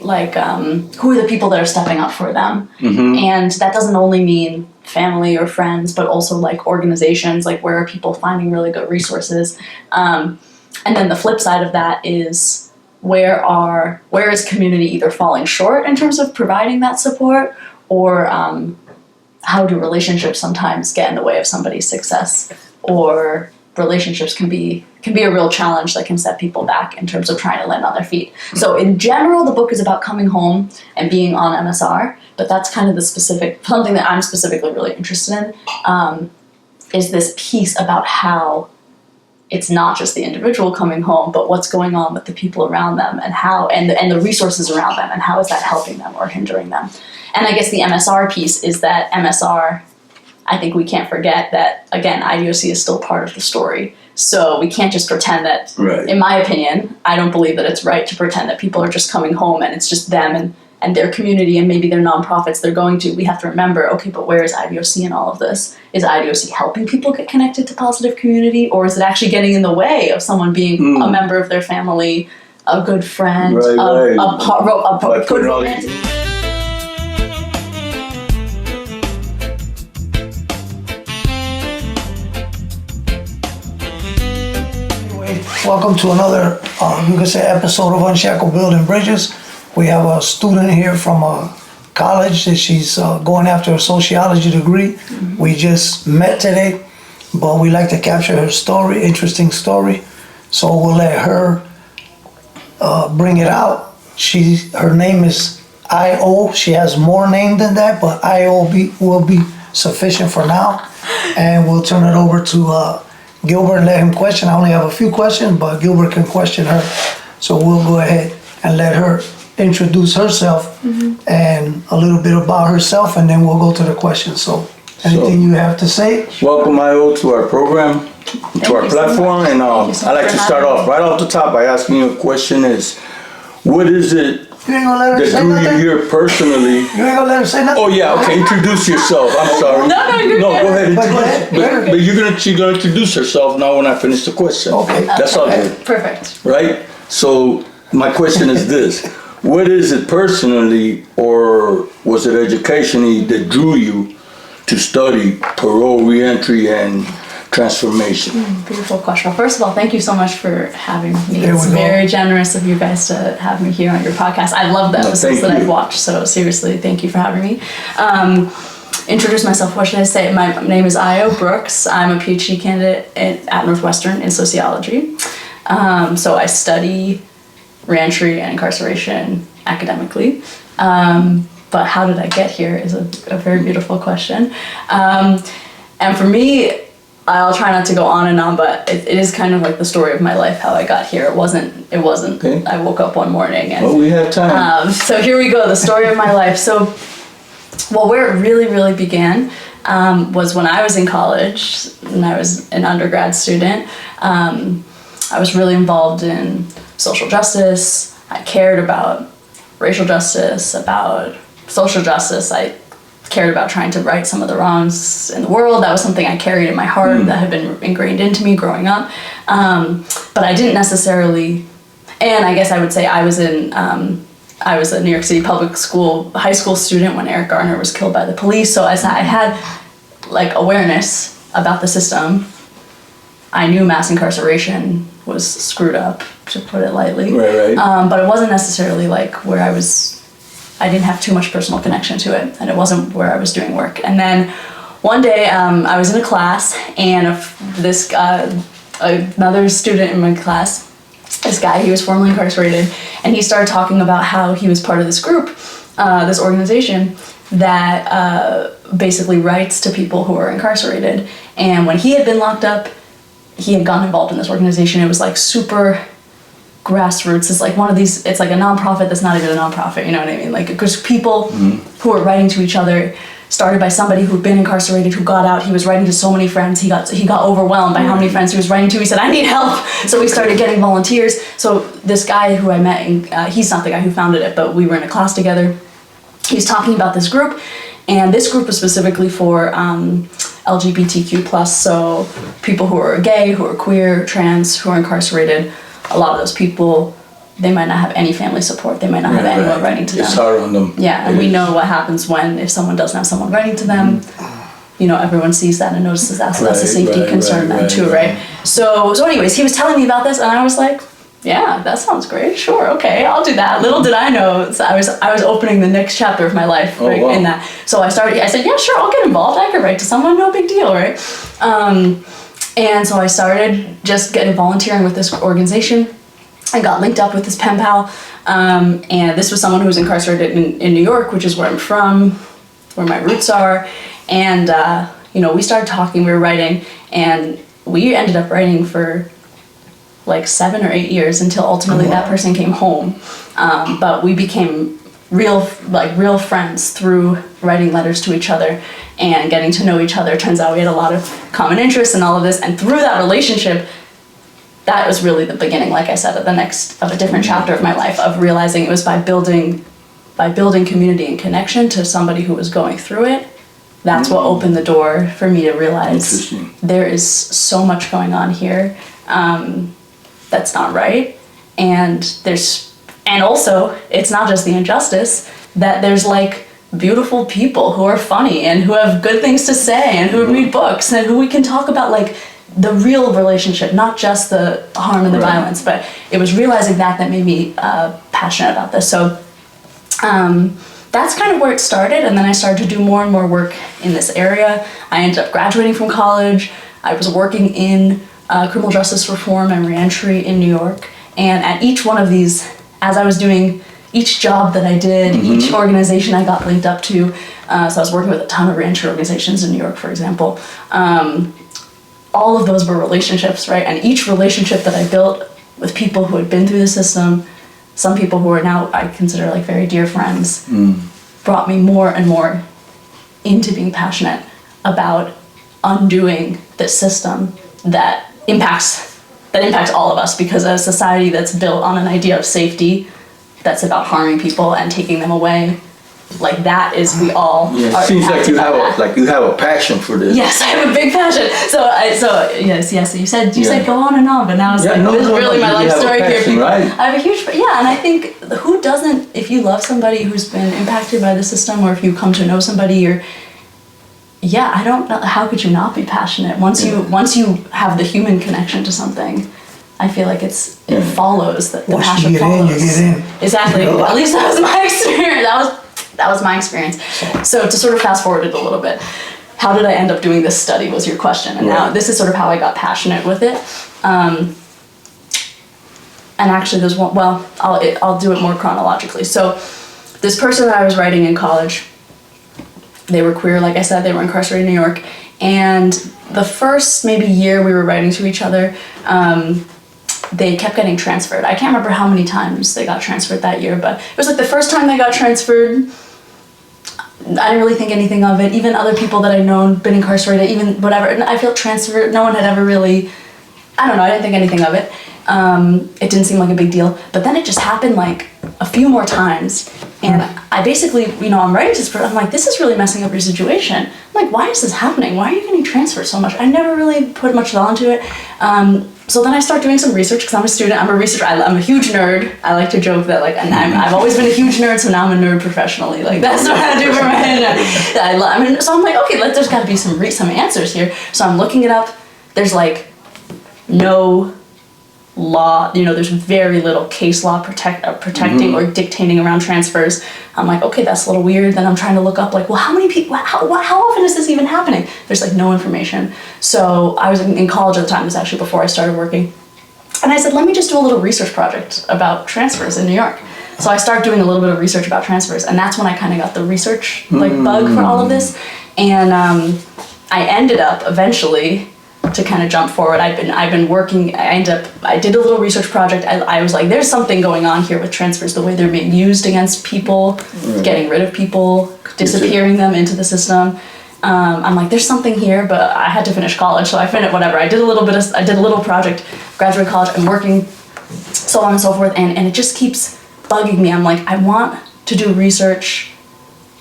like who are the people that are stepping up for them. And that doesn't only mean family or friends, but also like organizations, like where are people finding really good resources. And then the flip side of that is where is community either falling short in terms of providing that support, or how do relationships sometimes get in the way of somebody's success, or relationships can be a real challenge that can set people back in terms of trying to land on their feet. So in general, the book is about coming home and being on MSR, but that's kind of the specific, something that I'm specifically really interested in, is this piece about how it's not just the individual coming home, but what's going on with the people around them, and how, and the resources around them, and how is that helping them or hindering them. And I guess the MSR piece is that MSR, I think we can't forget that, again, IDOC is still part of the story. So we can't just pretend that, in my opinion, I don't believe that it's right to pretend that people are just coming home and it's just them and their community and maybe their nonprofits they're going to. We have to remember, okay, but where is IDOC in all of this? Is IDOC helping people get connected to positive community, or is it actually getting in the way of someone being a member of their family, a good friend, a good romantic? Welcome to another, you could say, episode of Unshackled Building Bridges. We have a student here from a college that she's going after a sociology degree. We just met today, but we like to capture her story, interesting story. So we'll let her bring it out. Her name is I.O. She has more name than that, but I.O. will be sufficient for now. And we'll turn it over to Gilbert and let him question. I only have a few questions, but Gilbert can question her. So we'll go ahead and let her introduce herself and a little bit about herself, and then we'll go to the questions. So anything you have to say? Welcome, IO, to our program, to our platform. And I'd like to start off right off the top by asking you a question is, what is it You ain't gonna let her say that drew you nothing? here personally? You ain't gonna let her say nothing? Oh yeah, okay, introduce yourself. I'm sorry. No, go ahead. But go ahead. But she's gonna introduce herself now when I finish the question. Okay. That's all good. Perfect. Right? So my question is this. What is it personally, or was it educationally, that drew you to study parole, reentry, and transformation? Beautiful question. Well, first of all, thank you so much for having me. There It's we go. very generous of you guys to have me here on your podcast. I love the episodes that I've watched, so seriously, thank you for having me. Introduce myself, what should I say? My name is Io Brooks. I'm a PhD candidate at Northwestern in sociology. So I study reentry and incarceration academically. But how did I get here is a very beautiful question. And for me, I'll try not to go on and on, but it is kind of like the story of my life, how I got here. It wasn't, Okay. I woke up one morning and... Well, we have time. So here we go, the story of my life. So, well, where it really, really began was when I was in college, and I was an undergrad student. I was really involved in social justice. I cared about racial justice, about social justice. I cared about trying to right some of the wrongs in the world. That was something I carried in my heart that had been ingrained into me growing up. But I didn't necessarily, and I guess I would say I was a New York City public school high school student when Eric Garner was killed by the police. So as I had like awareness about the system, I knew mass incarceration was screwed up, to put it lightly. Right. But it wasn't necessarily like where I didn't have too much personal connection to it, and it wasn't where I was doing work. And then one day I was in a class, and another student in my class, this guy, he was formerly incarcerated, and he started talking about how he was part of this group, this organization that basically writes to people who are incarcerated. And when he had been locked up, he had gotten involved in this organization. It was like super grassroots. It's like one of these, it's like a nonprofit that's not even a nonprofit, you know what I mean? Like, because people who are writing to each other, started by somebody who'd been incarcerated, who got out. He was writing to so many friends. He got overwhelmed by how many friends he was writing to. He said, I need help. So we started getting volunteers. So this guy who I met, he's not the guy who founded it, but we were in a class together. He was talking about this group, and this group was specifically for LGBTQ+, so people who are gay, who are queer, trans, who are incarcerated. A lot of those people they might not have any family support. They might not have anyone writing to them. It's hard on them. Yeah, and we know what happens if someone doesn't have someone writing to them. Everyone sees that and notices that, so that's a safety concern then too, right? So anyways, he was telling me about this, and I was like, yeah, that sounds great. Sure, okay, I'll do that. Little did I know, so I was opening the next chapter of my life in that. So I said, yeah, sure, I'll get involved. I could write to someone, no big deal, right? And so I started just getting volunteering with this organization. I got linked up with this pen pal, and this was someone who was incarcerated in New York, which is where I'm from, where my roots are. And we started talking, we were writing, and we ended up writing for like 7 or 8 years until ultimately that person came home. But we became real friends through writing letters to each other and getting to know each other. Turns out we had a lot of common interests and all of this, and through that relationship, that was really the beginning, like I said, of a different chapter of my life, of realizing it was by building community and connection to somebody who was going through it. That's what opened the door for me to realize there is so much going on here that's not right, and also it's not just the injustice, that there's like beautiful people who are funny and who have good things to say and who read books and who we can talk about like the real relationship, not just the harm and the violence. But it was realizing that made me passionate about this. So that's kind of where it started, and then I started to do more and more work in this area. I ended up graduating from college. I was working in criminal justice reform and reentry in New York, and at each one of these, as I was doing each job that I did, each organization I got linked up to, so I was working with a ton of reentry organizations in New York, for example. All of those were relationships, right? And each relationship that I built with people who had been through the system, some people who are now I consider like very dear friends, brought me more and more into being passionate about undoing this system that impacts all of us, because a society that's built on an idea of safety, that's about harming people and taking them away, like that is we all are. It seems like you have a passion for this. Yes, I have a big passion. So yes. You said go on and on, but now it's this is really my life story here. Right? I have a huge and I think who doesn't? If you love somebody who's been impacted by the system, or if you come to know somebody, I don't know, how could you not be passionate once you have the human connection to something? I feel like it follows that the passion follows. You get in. Exactly. At least that was my experience. That was my experience. So to sort of fast forward it a little bit, how did I end up doing this study was your question, and now this is sort of how I got passionate with it. And actually, there's one. Well, I'll do it more chronologically. So this person that I was writing in college, they were queer, like I said, they were incarcerated in New York, and the first maybe year we were writing to each other, they kept getting transferred. I can't remember how many times they got transferred that year, but it was like the first time they got transferred, I didn't really think anything of it. Even other people that I'd known, been incarcerated, even whatever, and I felt transferred, no one had ever really, I don't know, I didn't think anything of it. It didn't seem like a big deal, but then it just happened like a few more times, and I basically, I'm writing to this person, I'm like, this is really messing up your situation. I'm like, why is this happening? Why are you getting transferred so much? I never really put much thought into it. So then I start doing some research, because I'm a student, I'm a researcher, I'm a huge nerd. I like to joke that I've always been a huge nerd, so now I'm a nerd professionally. Like that's what I do for my head. So I'm like, okay, there's got to be some answers here. So I'm looking it up. There's like no law, there's very little case law protecting or dictating around transfers. I'm like, okay, that's a little weird. Then I'm trying to look up like, well, how many people, how often is this even happening? There's like no information. So I was in college at the time, this was actually before I started working. And I said, let me just do a little research project about transfers in New York. So I started doing a little bit of research about transfers, and that's when I kind of got the research bug for all of this. And I ended up eventually, to kind of jump forward, I've been working, I did a little research project. I was like, there's something going on here with transfers, the way they're being used against people, getting rid of people, disappearing them into the system. I'm like, there's something here, but I had to finish college, so I finished whatever. I did a little project, graduate college, I'm working, so on and so forth, and it just keeps bugging me. I'm like, I want to do research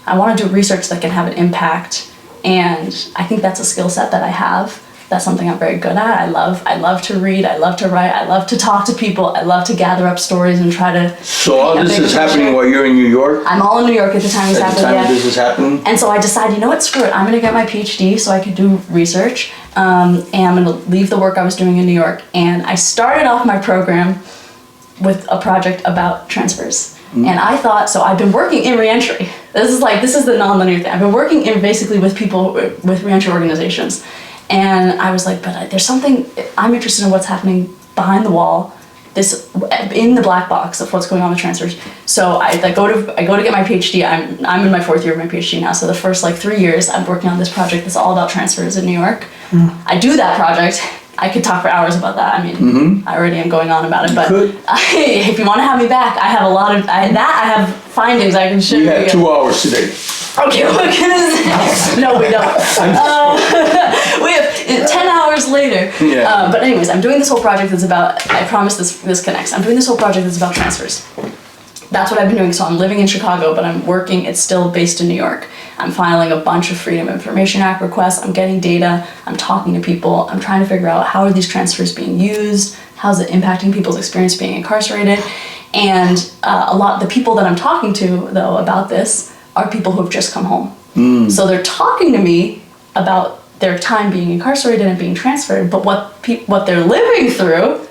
that can have an impact, and I think that's a skill set that I have. That's something I'm very good at. I love to read, I love to write, I love to talk to people, I love to gather up stories and try to... So all this is happening while you're in New York? I'm all in New York at the time it's happening. At the time this is happening? And so I decided, you know what, screw it, I'm gonna get my PhD so I could do research, and I'm gonna leave the work I was doing in New York. And I started off my program with a project about transfers. And I thought, so I've been working in reentry. This is the non-linear thing. I've been working in basically with people with reentry organizations. And I was like, but there's something, I'm interested in what's happening behind the wall, in the black box of what's going on with transfers. So I go to get my PhD. I'm in my 4th year of my PhD now. So the first 3 years I'm working on this project that's all about transfers in New York. I do that project. I could talk for hours about that. I mean, I already am going on about it, but if you want to have me back, I have a lot of, I have findings I can show you. We have 2 hours today. Okay, what can I say? No, we don't. We have 10 hours later. Yeah. But anyways, I'm doing this whole project that's about, I promise this connects. I'm doing this whole project that's about transfers. That's what I've been doing. So I'm living in Chicago, but I'm working, it's still based in New York. I'm filing a bunch of Freedom of Information Act requests. I'm getting data. I'm talking to people. I'm trying to figure out how are these transfers being used? How's it impacting people's experience being incarcerated? And the people that I'm talking to, though, about this are people who have just come home. So they're talking to me about their time being incarcerated and being transferred, but what they're living through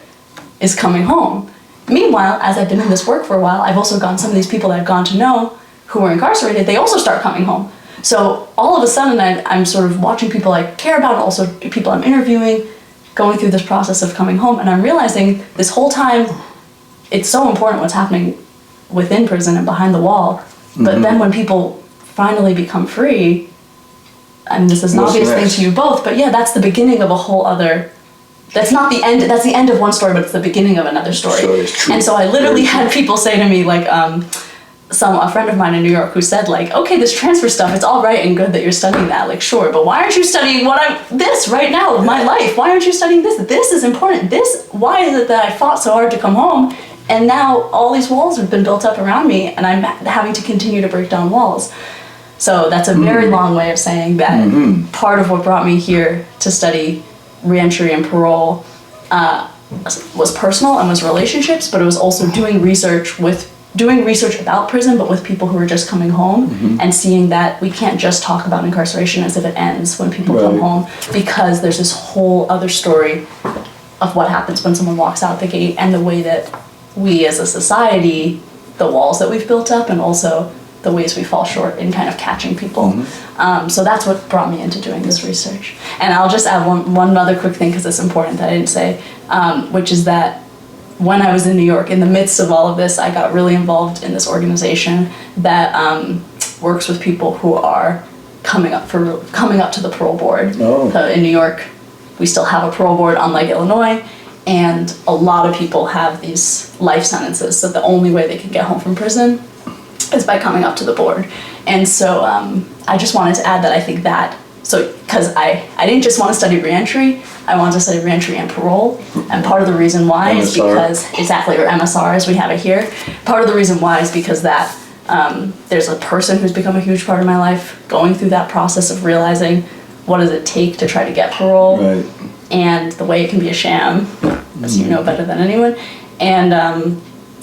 is coming home. Meanwhile, as I've been in this work for a while, I've also gotten some of these people that I've gone to know who are incarcerated, they also start coming home. So all of a sudden, I'm sort of watching people I care about, and also people I'm interviewing, going through this process of coming home, and I'm realizing this whole time, it's so important what's happening within prison and behind the wall, but then when people finally become free, and this is an obvious thing to you both, but yeah, that's the beginning of a whole other... That's not the end. That's the end of one story, but it's the beginning of another story. And so I literally had people say to me, a friend of mine in New York who said, okay, this transfer stuff, it's all right and good that you're studying that, sure, but why aren't you studying this right now, my life? Why aren't you studying this? This is important. Why is it that I fought so hard to come home, and now all these walls have been built up around me, and I'm having to continue to break down walls. So that's a very long way of saying that part of what brought me here to study reentry and parole was personal and was relationships, but it was also doing research about prison, but with people who are just coming home, and seeing that we can't just talk about incarceration as if it ends when people come home, because there's this whole other story of what happens when someone walks out the gate, and the way that we as a society, the walls that we've built up, and also the ways we fall short in kind of catching people. So that's what brought me into doing this research. And I'll just add one other quick thing, because it's important that I didn't say, which is that when I was in New York, in the midst of all of this, I got really involved in this organization that works with people who are coming up to the parole board. So in New York, we still have a parole board, unlike Illinois, and a lot of people have these life sentences, so the only way they can get home from prison is by coming up to the board. And so I just wanted to add that I think that, because I didn't just want to study reentry, I wanted to study reentry and parole. And part of the reason why is because, exactly, or MSR as we have it here, part of the reason why is because that there's a person who's become a huge part of my life going through that process of realizing what does it take to try to get parole, and the way it can be a sham, as you know better than anyone.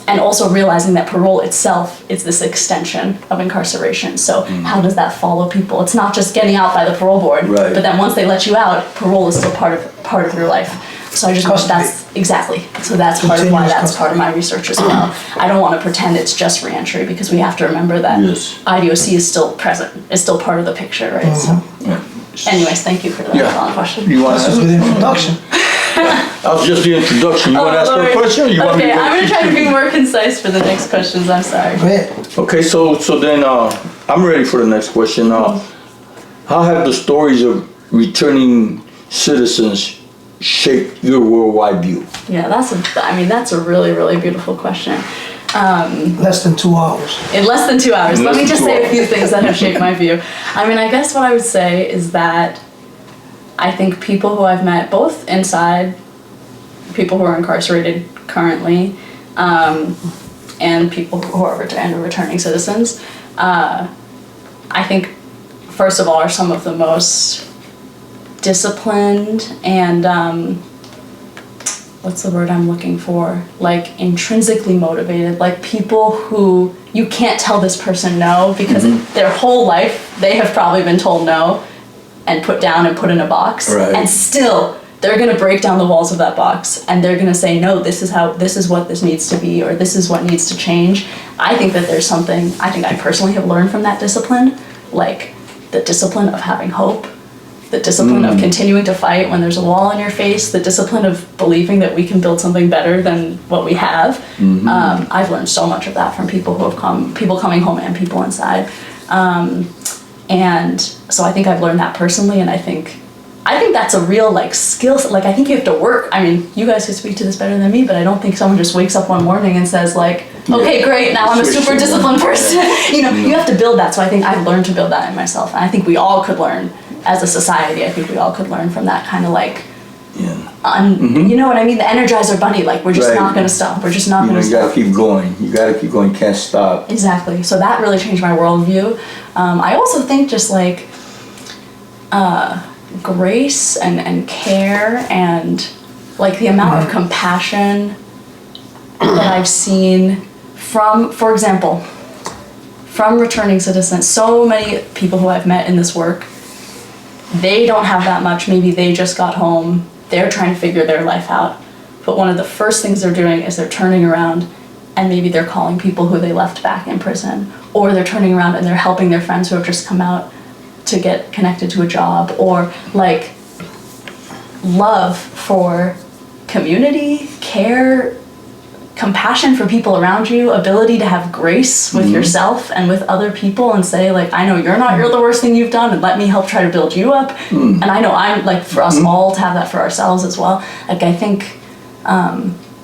And also realizing that parole itself is this extension of incarceration. So how does that follow people? It's not just getting out by the parole board, but then once they let you out, parole is still part of your life. So I just so that's part of why that's part of my research as well. I don't want to pretend it's just reentry, because we have to remember that IDOC is still present, is still part of the picture, right? So anyways, thank you for that long question. You want to ask with introduction? That was just the introduction. You want to ask her a question? Or you want me to I'm going to try to be more concise for the next questions. I'm sorry. Go ahead. Okay, so then I'm ready for the next question. How have the stories of returning citizens shaped your worldwide view? Yeah, that's a really, really beautiful question. Less than 2 hours. In less than 2 hours. Let me just say a few things that have shaped my view. I guess what I would say is that I think people who I've met, both inside, people who are incarcerated currently, and people who are returning citizens, I think, first of all, are some of the most disciplined and what's the word I'm looking for? Like intrinsically motivated, like people who you can't tell this person no because their whole life they have probably been told no and put down and put in a box, and still they're going to break down the walls of that box and they're going to say, no, this is what this needs to be, or this is what needs to change. I think that there's something, I think I personally have learned from that discipline, like the discipline of having hope, the discipline of continuing to fight when there's a wall in your face, the discipline of believing that we can build something better than what we have. I've learned so much of that from people who have people coming home and people inside. And so I think I've learned that personally, and I think that's a real like skill. Like I think you have to work. I mean, you guys could speak to this better than me, but I don't think someone just wakes up one morning and says like, okay, great, now I'm a super disciplined person. You have to build that. So I think I've learned to build that in myself, and I think we all could learn as a society. I think we all could learn from that kind of like, you know what I mean? The Energizer Bunny. Like we're just not going to stop. We're just not going to stop. You got to keep going. You got to keep going. Can't stop. Exactly. So that really changed my worldview. I also think just like grace and care and like the amount of compassion that I've seen from, for example, from returning citizens. So many people who I've met in this work, they don't have that much. Maybe they just got home. They're trying to figure their life out. But one of the first things they're doing is they're turning around and maybe they're calling people who they left back in prison, or they're turning around and they're helping their friends who have just come out to get connected to a job, or like love for community, care, compassion for people around you, ability to have grace with yourself and with other people and say like, I know you're the worst thing you've done, and let me help try to build you up. And I know I'm like, for us all to have that for ourselves as well. Like I think,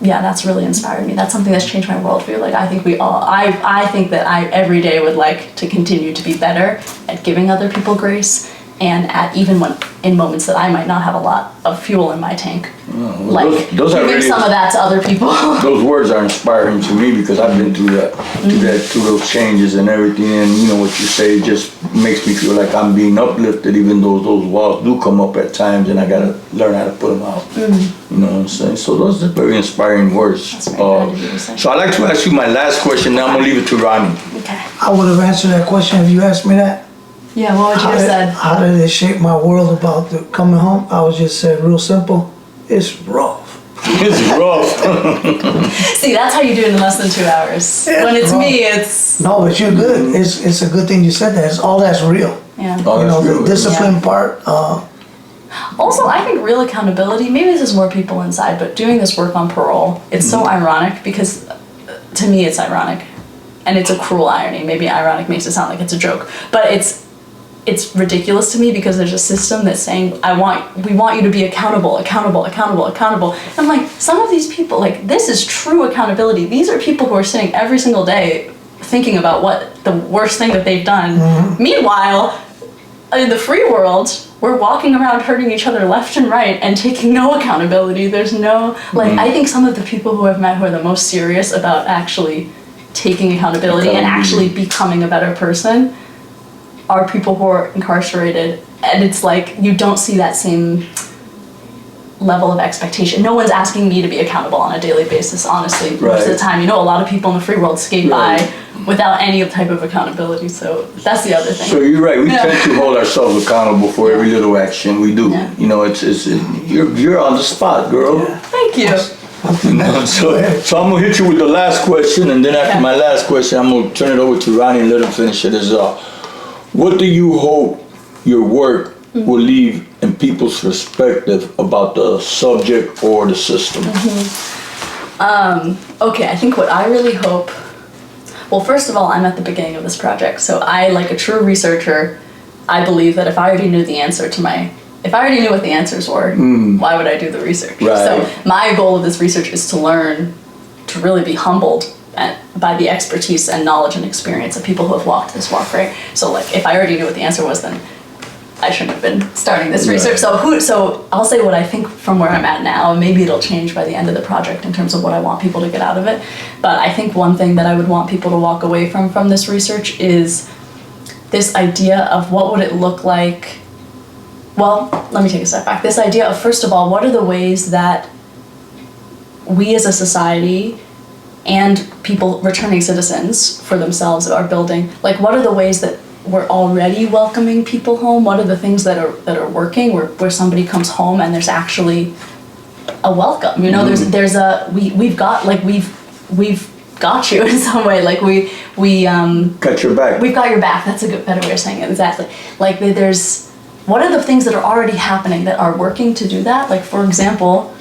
that's really inspired me. That's something that's changed my worldview. Like I think I think that I every day would like to continue to be better at giving other people grace, and at even when in moments that I might not have a lot of fuel in my tank, like those giving really, some of that to other people. Those words are inspiring to me because I've been through that, through those changes and everything. And you know what you say just makes me feel like I'm being uplifted, even though those walls do come up at times, and I gotta learn how to put them out. You know what I'm saying? So those are very inspiring words. That's very kind of you to say. So I'd like to ask you my last question. Now I'm gonna leave it to Ronnie. Okay. I would have answered that question if you asked me that. Yeah, what would you have said? How did it shape my world about the coming home? I would just say real simple, it's rough. It's rough. See, that's how you do it in less than 2 hours. When it's rough. me, it's... No, but you're good. It's a good thing you said that. It's all that's real. Yeah. Oh, You know, that's the real. discipline part, Also, I think real accountability, maybe this is more people inside, but doing this work on parole, it's so ironic because, to me, it's ironic. And it's a cruel irony. Maybe ironic makes it sound like it's a joke. But it's ridiculous to me because there's a system that's saying, we want you to be accountable. And I'm like, some of these people, like, this is true accountability. These are people who are sitting every single day thinking about what the worst thing that they've done. Meanwhile, in the free world, we're walking around hurting each other left and right and taking no accountability. There's no, like, I think some of the people who I've met who are the most serious about actually taking accountability and actually becoming a better person are people who are incarcerated, and it's like you don't see that same level of expectation. No one's asking me to be accountable on a daily basis, honestly, most of the time. You know, a lot of people in the free world skate by without any type of accountability, so that's the other thing. So you're right, we tend to hold ourselves accountable for every little action we do. You know, you're on the spot, girl. Thank you. You know, so I'm gonna hit you with the last question, and then after my last question, I'm gonna turn it over to Ronnie and let him finish it. What do you hope your work will leave in people's perspective about the subject or the system? Okay, I think what I really hope, well, first of all, I'm at the beginning of this project, so I, like a true researcher, I believe that if I already knew what the answers were, why would I do the research? Right. So my goal of this research is to learn, to really be humbled by the expertise and knowledge and experience of people who have walked this walk, right? So like, if I already knew what the answer was, then I shouldn't have been starting this research. So I'll say what I think from where I'm at now, and maybe it'll change by the end of the project in terms of what I want people to get out of it. But I think one thing that I would want people to walk away from this research is this idea of what would it look like well, let me take a step back. This idea of, first of all, what are the ways that we as a society and people, returning citizens for themselves, are building, like what are the ways that we're already welcoming people home? What are the things that are working where somebody comes home and there's actually a welcome? You know, there's a, we've got you in some way, like we got your back. We've got your back. That's a better way of saying it. Exactly. Like there's, what are the things that are already happening that are working to do that? Like, for example,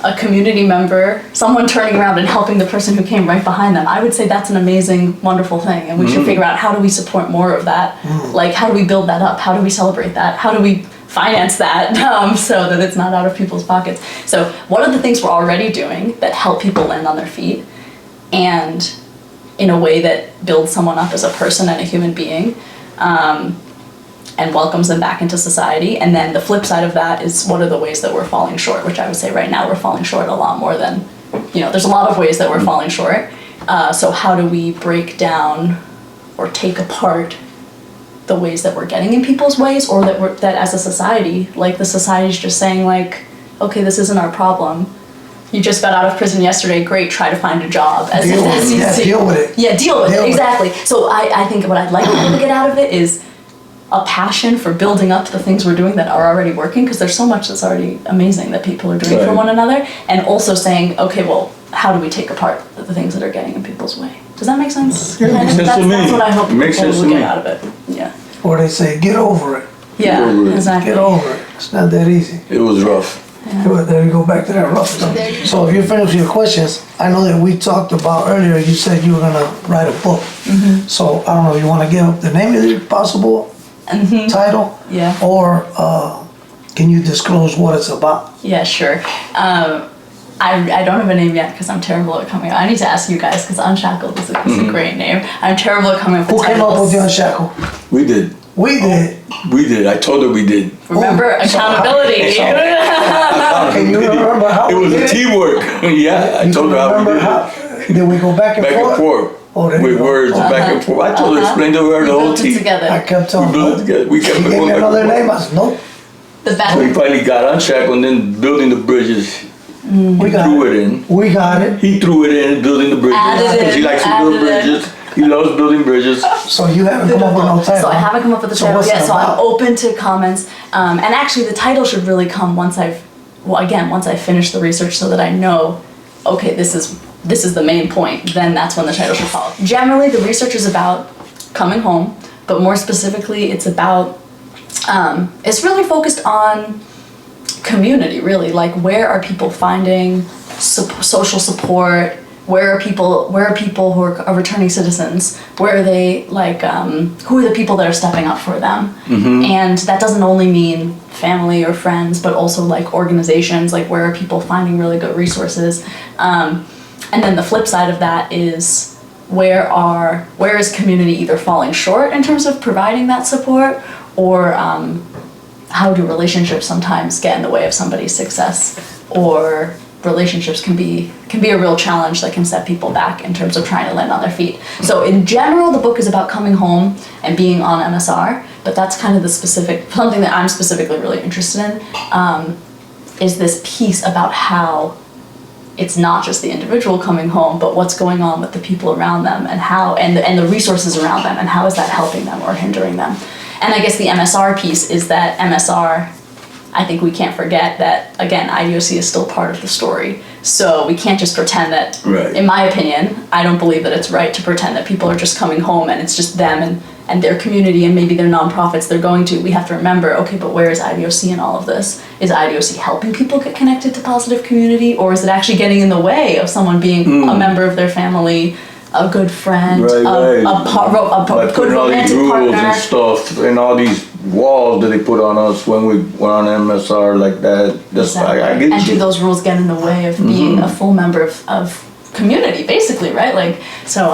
a community member, someone turning around and helping the person who came right behind them. I would say that's an amazing, wonderful thing. And we should figure out, how do we support more of that? Like, how do we build that up? How do we celebrate that? How do we finance that so that it's not out of people's pockets? So what are the things we're already doing that help people land on their feet and in a way that builds someone up as a person and a human being, and welcomes them back into society? And then the flip side of that is, what are the ways that we're falling short, which I would say right now we're falling short a lot more than, there's a lot of ways that we're falling short. So how do we break down or take apart the ways that we're getting in people's ways, or that as a society, like the society's just saying like, okay, this isn't our problem. You just got out of prison yesterday, great, try to find a job. Deal with it. Yeah, deal with it, exactly. So I think what I'd like people to get out of it is a passion for building up the things we're doing that are already working, because there's so much that's already amazing that people are doing for one another, and also saying, okay, well, how do we take apart the things that are getting in people's way? Does that make sense? Yeah, makes sense to me. That's what I hope Makes people sense will to get me. out of it. Yeah. Or they say, get over it. Yeah, Get over it. exactly. Get over it. It's not that easy. It was rough. Well, there you go, back to that rough stuff. So if you're finished with your questions, I know that we talked about earlier, you said you were gonna write a book. So I don't know if you wanna give the name of the possible title? Yeah. Or can you disclose what it's about? Yeah, sure. I don't have a name yet because I'm terrible at coming up. I need to ask you guys, because Unshackled is a great name. I'm terrible at coming up with Who titles. came up with the Unshackled? We did. We did. We did. I told her we did. Remember, accountability. Can you remember how It we was did a it? teamwork. Yeah, I You told her how we remember did how? it. Did we go back and Back forth? and forth. Oh, there you With go. words, back and forth. I told her, explain to her We the whole built it team. together. I kept We telling built it her. together. We kept He gave going me back and another forth. name. I said, nope. The So battle. he finally got Unshackled, and then building the bridges. We got Threw it. it in. We got it. He threw it in, building the bridges. Added Because he in, likes to build added in. bridges. He loves building bridges. So you haven't come up with no title. So I haven't come up with the So title what's yet, it so I'm about? open to comments. And actually the title should really come once I finish the research, so that I know, okay, this is the main point, then that's when the title should follow. Generally, the research is about coming home, but more specifically, it's about, it's really focused on community, really. Like, where are people finding social support? Where are people who are returning citizens? Where are they, like, who are the people that are stepping up for them? And that doesn't only mean family or friends, but also like organizations, like where are people finding really good resources? And then the flip side of that is, where is community either falling short in terms of providing that support, or how do relationships sometimes get in the way of somebody's success, or relationships can be a real challenge that can set people back in terms of trying to land on their feet. So in general, the book is about coming home and being on MSR, but that's kind of something that I'm specifically really interested in, is this piece about how it's not just the individual coming home, but what's going on with the people around them, and how, and the resources around them, and how is that helping them or hindering them. And I guess the MSR piece is that MSR, I think we can't forget that, again, IDOC is still part of the story. So we can't just pretend that, Right. in my opinion, I don't believe that it's right to pretend that people are just coming home and it's just them and their community and maybe their nonprofits they're going to. We have to remember, okay, but where is IDOC in all of this? Is IDOC helping people get connected to positive community, or is it actually getting in the way of someone being a member of their family, a good friend, Right, right. a By good putting all these romantic rules partner? and stuff, and all these walls that they put on us when we went on MSR like that. That's Exactly. I get And you. do those rules get in the way of being a full member of community, basically, right? Like, so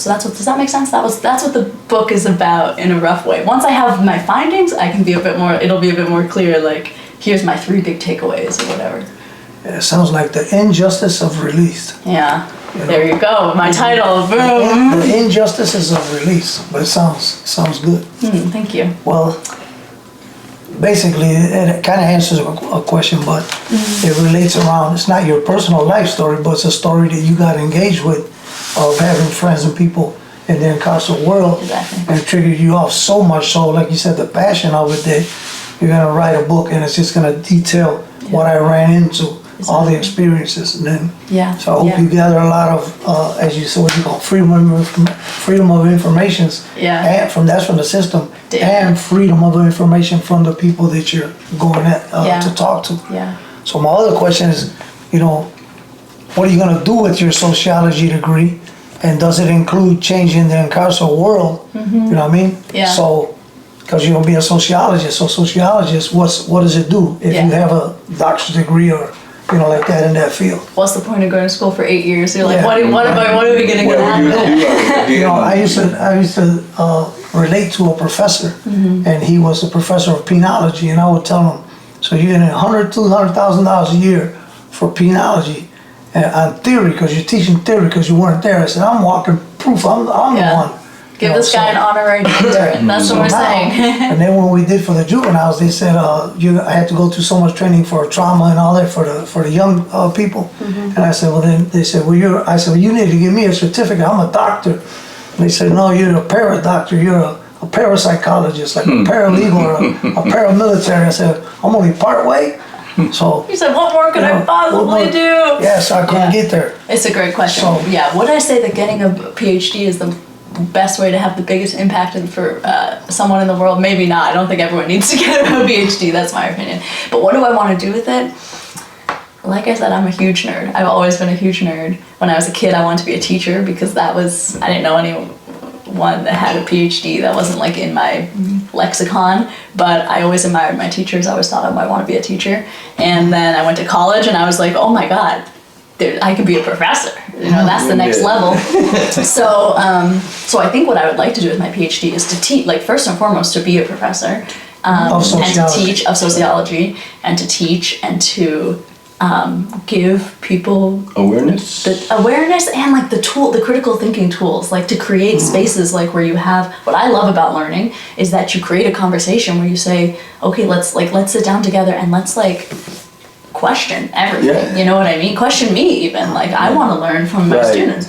that's what, does that make sense? That's what the book is about in a rough way. Once I have my findings, it'll be a bit more clear, like, here's my 3 big takeaways or whatever. It sounds like the injustice of release. Yeah, there you go, my title, boom. The injustices of release, but it sounds good. Thank you. Well, basically, it kind of answers a question, but it relates around, it's not your personal life story, but it's a story that you got engaged with of having friends and people in the incarcerated world. Exactly. And it triggered you off so much so, like you said, the passion of it, that you're going to write a book and it's just going to detail what I ran into, all the experiences. And then, so I hope you gather a lot of, as you said, what you call freedom of informations. And that's from the system. And freedom of information from the people that you're going to talk to. So my other question is, what are you going to do with your sociology degree? And does it include changing the incarcerated world? You know what I mean? So, because you're going to be a sociologist. So sociologist, what does it do if you have a doctorate degree or like that in that field? What's the point of going to school for 8 years? You're like, what are we going to get out of it? I used to relate to a professor, and he was a professor of penology, and I would tell him, so you're getting $200,000 a year for penology on theory, because you're teaching theory because you weren't there. I said, I'm walking proof. I'm the one. Give this guy an honorary doctorate. That's what we're saying. And then when we did for the juveniles, they said I had to go through so much training for trauma and all that for the young people. And I said, well, then they said, well, you need to give me a certificate. I'm a doctor. And they said, no, you're a para-doctor. You're a parapsychologist, like a paralegal or a paramilitary. I said, I'm only part way. So you said, what more could I possibly do? So I couldn't get there. It's a great question. So, would I say that getting a PhD is the best way to have the biggest impact for someone in the world? Maybe not. I don't think everyone needs to get a PhD. That's my opinion. But what do I want to do with it? Like I said, I'm a huge nerd. I've always been a huge nerd. When I was a kid, I wanted to be a teacher because I didn't know anyone that had a PhD. That wasn't like in my lexicon, but I always admired my teachers. I always thought I might want to be a teacher. And then I went to college and I was like, oh my God, I could be a professor. That's the next level. So I think what I would like to do with my PhD is to teach, like first and foremost, to be a professor and to teach of sociology and to teach and to give people awareness and like the critical thinking tools, like to create spaces like where you have, what I love about learning is that you create a conversation where you say, okay, let's sit down together and let's like question everything. You know what I mean? Question me even. Like I want to learn from my students.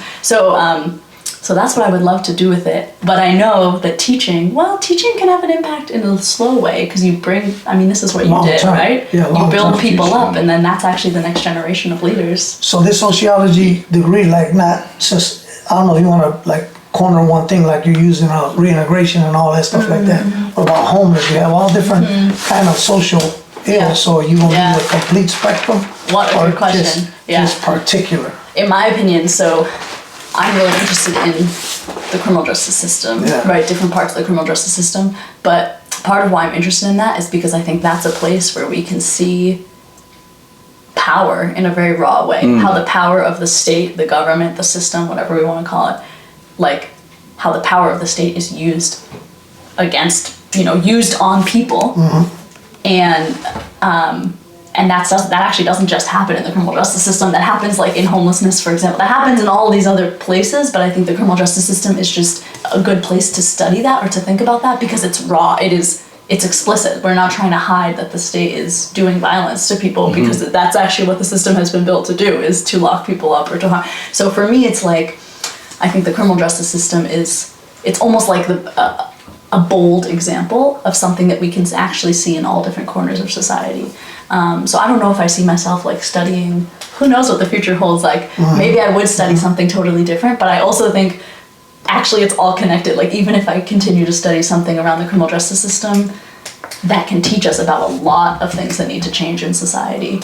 So that's what I would love to do with it. But I know that teaching can have an impact in a slow way because you bring, this is what you did, right? You build people up and then that's actually the next generation of leaders. So this sociology degree, like not just, I don't know if you want to like corner one thing like you're using reintegration and all that stuff like that. What about homeless? You have all different kind of social ills. So you want to do a complete spectrum? What a good question. Just particular? In my opinion, so I'm really interested in the criminal justice system, right? Different parts of the criminal justice system. But part of why I'm interested in that is because I think that's a place where we can see power in a very raw way. How the power of the state, the government, the system, whatever we want to call it, like how the power of the state is used against, used on people. And that actually doesn't just happen in the criminal justice system. That happens like in homelessness, for example. That happens in all these other places, but I think the criminal justice system is just a good place to study that or to think about that because it's raw. It's explicit. We're not trying to hide that the state is doing violence to people because that's actually what the system has been built to do, is to lock people up or to harm. So for me, it's like, I think the criminal justice system it's almost like a bold example of something that we can actually see in all different corners of society. So I don't know if I see myself like studying, who knows what the future holds. Like maybe I would study something totally different, but I also think actually it's all connected. Like even if I continue to study something around the criminal justice system, that can teach us about a lot of things that need to change in society.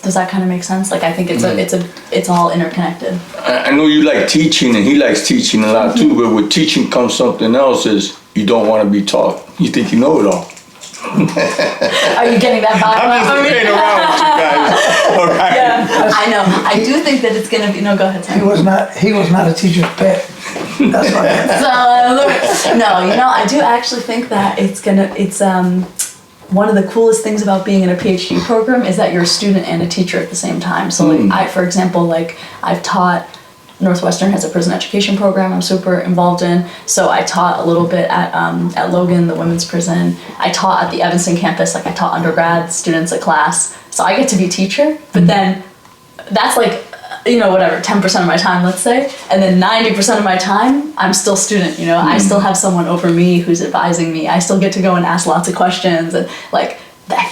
Does that kind of make sense? Like I think it's all interconnected. I know you like teaching and he likes teaching a lot too, but with teaching comes something else, is you don't want to be taught. You think you know it all. Are you getting that vibe? I'm just playing around with you guys. All right. Yeah, I know. I do think that it's gonna be. No, go ahead. Sam. He was not a teacher's pet. That's right. So I do actually think that it's one of the coolest things about being in a PhD program is that you're a student and a teacher at the same time. So like for example, like I've taught Northwestern has a prison education program I'm super involved in. So I taught a little bit at Logan, the women's prison. I taught at the Evanston campus, like I taught undergrad students a class. So I get to be a teacher, but then that's like, you know, whatever, 10% of my time, let's say. And then 90% of my time, I'm still student, you know. I still have someone over me who's advising me. I still get to go and ask lots of questions. And like,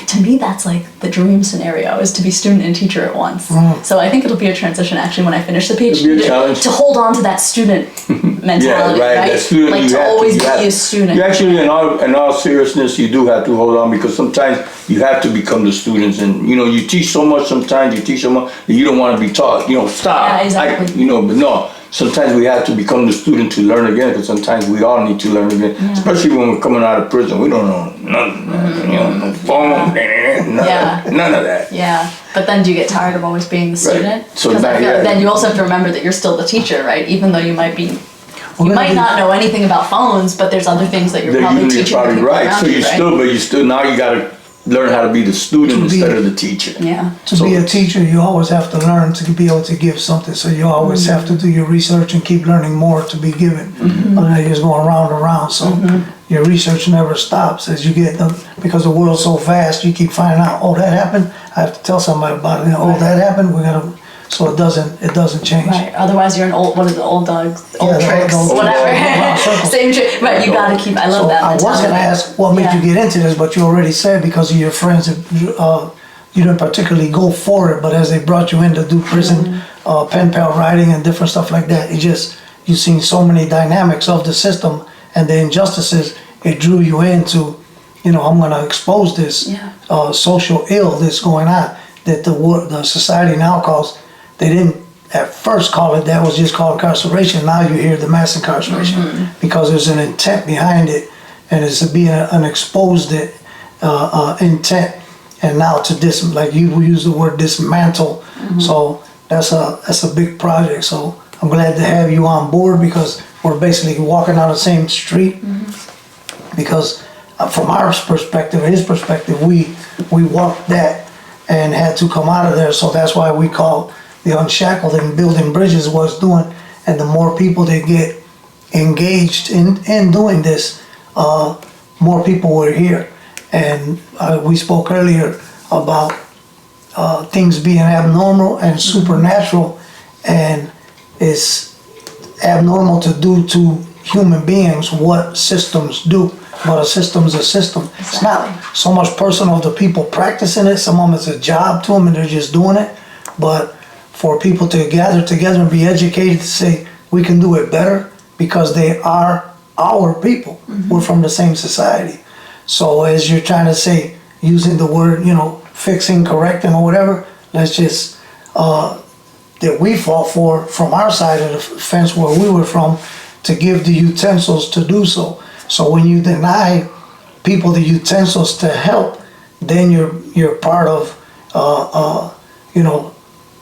to me, that's like the dream scenario, is to be student and teacher at once. So I think it'll be a transition actually when I finish the PhD to hold on to that student mentality, right? That student, like to always be a student. You actually, in all seriousness, you do have to hold on, because sometimes you have to become the students, and you know, you teach so much sometimes, you teach so much that you don't want to be taught. You know, stop. Yeah, exactly. You know, but no. Sometimes we have to become the student to learn again, because sometimes we all need to learn again. Yeah. Especially when we're coming out of prison, we don't know nothing, you know, no phone, none of that. Yeah, but then do you get tired of always being the student? Right. So then you also have to remember that you're still the teacher, right? Even though you might be, you might not know anything about phones, but there's other things that you're probably teaching. Probably right. So you still, now you got to learn how to be the student instead of the teacher. Yeah. To be a teacher, you always have to learn to be able to give something. So you always have to do your research and keep learning more to be given. Otherwise, you're just going round and round. So your research never stops as you get them, because the world's so fast. You keep finding out, oh, that happened, I have to tell somebody about it. Oh, that happened, we gotta. So it doesn't change. Right. Otherwise, you're an old. What is it? Old dogs. Old tricks. Whatever. Same trick. Right. You gotta keep. I love that. I was gonna ask what made you get into this, but you already said because of your friends. You didn't particularly go for it, but as they brought you in to do prison pen pal writing and different stuff like that, you've seen so many dynamics of the system and the injustices. It drew you into, you know, I'm gonna expose this social ill that's going on that the society now calls. They didn't at first call it that, was just called incarceration. Now you hear the mass incarceration because there's an intent behind it, and it's to be an exposed intent. And now to like you use the word dismantle. So that's a big project. So I'm glad to have you on board, because we're basically walking down the same street. Because from our perspective, his perspective, we walked that and had to come out of there. So that's why we call the Unshackled, and building bridges was doing. And the more people that get engaged in doing this, more people were here. And we spoke earlier about things being abnormal and supernatural, and it's abnormal to do to human beings what systems do. But a system's a system. Exactly. It's not so much personal to people practicing it. Some of them it's a job to them and they're just doing it. But for people to gather together and be educated to say we can do it better because they are our people. We're from the same society. So as you're trying to say, using the word, you know, fixing, correcting, or whatever, let's just, that we fought for from our side of the fence where we were from, to give the utensils to do so. So when you deny people the utensils to help, then you're part of, you know,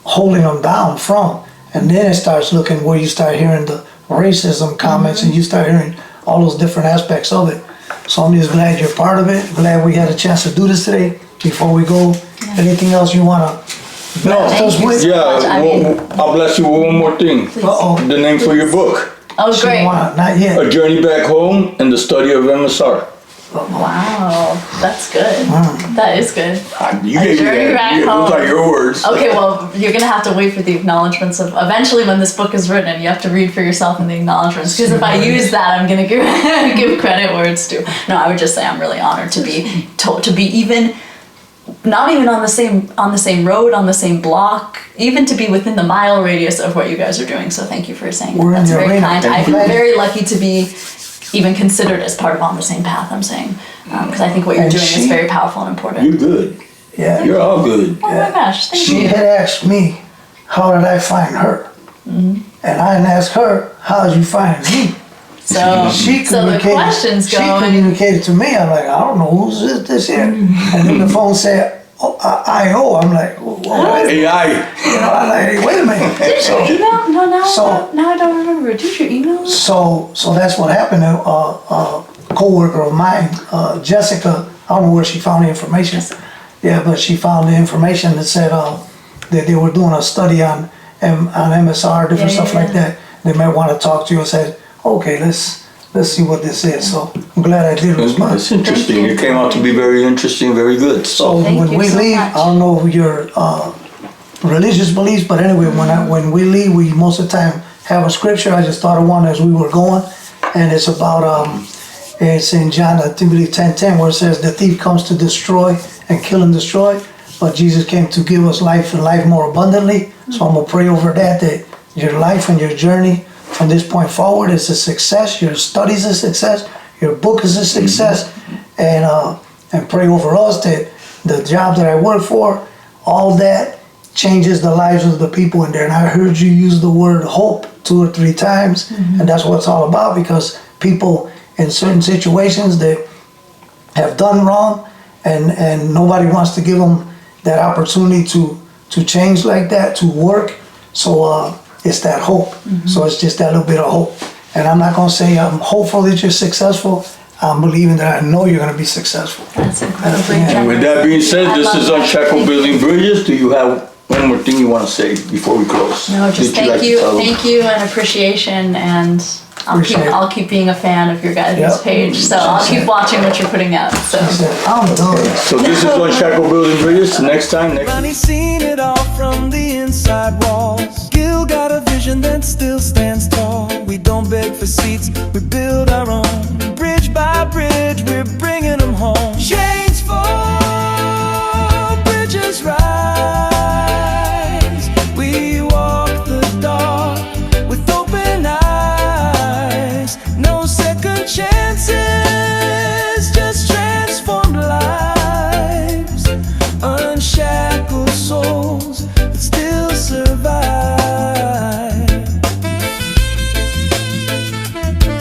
holding them down from. And then it starts looking where you start hearing the racism comments and you start hearing all those different aspects of it. So I'm just glad you're part of it. Glad we had a chance to do this today. Before we go, anything else you want to blast us with? I'll bless you with one more thing. The name for your book. Oh, great. Not yet. A Journey Back Home and the Study of MSR. Wow, that's good. That is good. You gave me that. Those are your words. Okay, well, you're going to have to wait for the acknowledgments of, eventually when this book is written, you have to read for yourself in the acknowledgments, because if I use that, I'm going to give credit where it's due. No, I would just say I'm really honored to be even, not even on the same road, on the same block, even to be within the mile radius of what you guys are doing. So thank you for saying that. That's very kind. I feel very lucky to be even considered as part of On the Same Path, I'm saying. Because I think what you're doing is very powerful and important. You're good. Yeah. You're all good. Oh my gosh, thank you. She had asked me, how did I find her? And I didn't ask her, how did you find me? So the question's going. She communicated to me. I'm like, I don't know, who's this here? And then the phone said, I.O. I'm like, AI. You know, I'm like, hey, wait a minute. Did your email? No, now I don't remember. Did your email? So that's what happened. A co-worker of mine, Jessica, I don't know where she found the information. Yeah, but she found the information that said that they were doing a study on on MSR, different stuff like that, they might want to talk to you and say, okay, let's see what this is. So I'm glad I did respond. It's interesting. It came out to be very interesting, very good. So Thank when you we so leave, much. I don't know your religious beliefs, but anyway, when we leave, we most of the time have a scripture. I just thought of one as we were going, and it's about it's in John, I think it's 10:10, where it says, "The thief comes to destroy and kill and destroy, but Jesus came to give us life and life more abundantly." So I'm gonna pray over that your life and your journey from this point forward is a success. Your studies is a success. Your book is a success, and pray over us that the job that I work for, all that changes the lives of the people in there. And I heard you use the word hope 2 or 3 times, and that's what it's all about, because people in certain situations that have done wrong, and nobody wants to give them that opportunity to change like that, to work. So it's that hope. So it's just that little bit of hope. And I'm not gonna say I'm hopeful that you're successful. I'm believing that I know you're gonna be successful. That's incredibly And And with generous. that being said, I this love is that. Unshackled Thank you. Building Bridges. Do you have one more thing you want to say before we close? No, just That you'd like to tell? thank you, and appreciation, and Appreciate it. I'll keep being a fan of your guys' Yep. page. So I'll keep watching what you're putting out. So I said, I'm done. So this is Unshackled Building Bridges. Next time, Ronnie's seen it all from the inside walls. Gil got a vision that still stands tall. We don't beg for seats, we build our own.